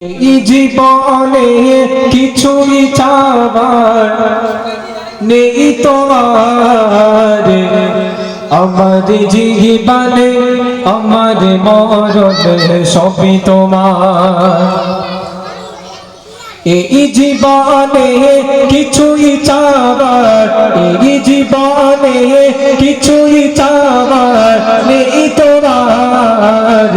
এই জীবনে কিছুই চাবার নেই তো আর, আমার জীবনে আমার মরণে সবই তোমার। এই জীবনে কিছুই চাবার, এই জীবনে কিছুই চাবার নেই তোমার,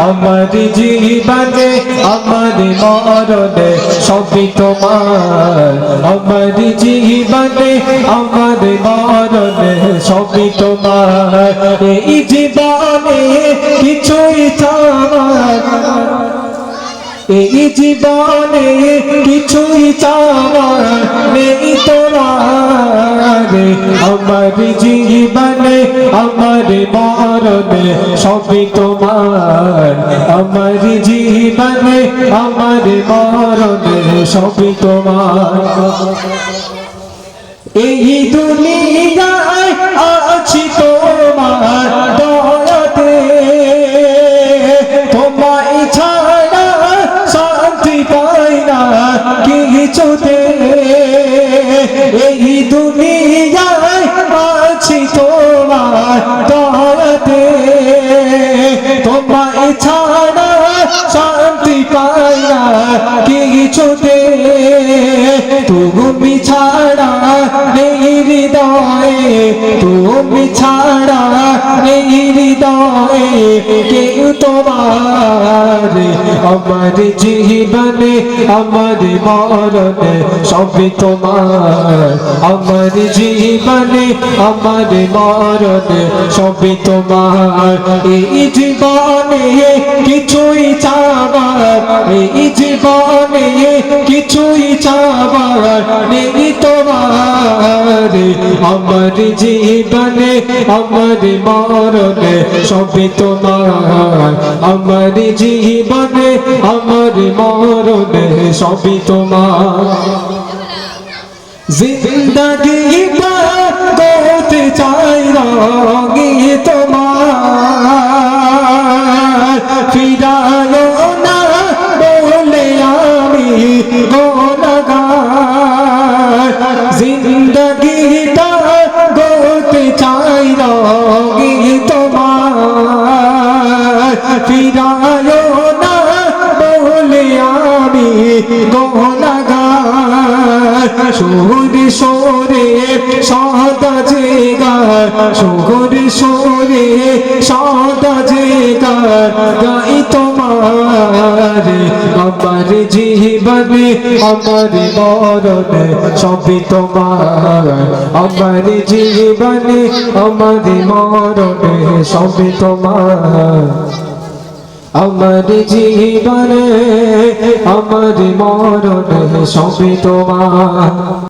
আমার জীবনে আমার মরণে সবই তোমার, আমার জীবনে আমার মরণে সবই তোমার। এই জীবনে কিছুই চাবার, এই জীবনে কিছুই চাওয়ার নেই তোমার, আমার জীবনে আমার মরণে সবই তোমার, আমার জীবনে আমার মরণে সবই তোমার। এই দুনিয়ায় আছি তোমার দয়াতে, তোমায় ছাড়া শান্তি পাই না কিছুতে। এই দুনিয়ায় আছি তোমার দয়াতে, তোমায় ছাড়া শান্তি পাই না কিছুতে। তুমি ছাড়া নেই হৃদয়ে, তুমি ছাড়া নেই হৃদয়ে কেউ তোমার, আমার জীবনে আমার মরণে সবই তোমার, আমার জীবনে আমার মরণে সবই তোমার। এই জীবনে কিছুই চাবার, এই জীবনে কিছুই চাবার নেই তোমার, আমার জীবনে আমার মরণে সবই তোমার, আমার জীবনে আমার মরণে সবই তোমার। জিন্দগি করতে চাই রঙি তোমার, ফিরায় না বলে আমি গুনাহগার। জিন্দগিটা করতে চাই রঙি তোমার, ফিরায় না বলে আমি গুনাহগার। সুরে সুরে সদা জেগার, সুরে সুরে সদা জেগার গাই তোমার, আমার জীবনে আমার মরণে সবই তোমার, আমার জীবনে আমার মরণে সবই তোমার, আমার জীবনে আমার মরণে সবই তোমার।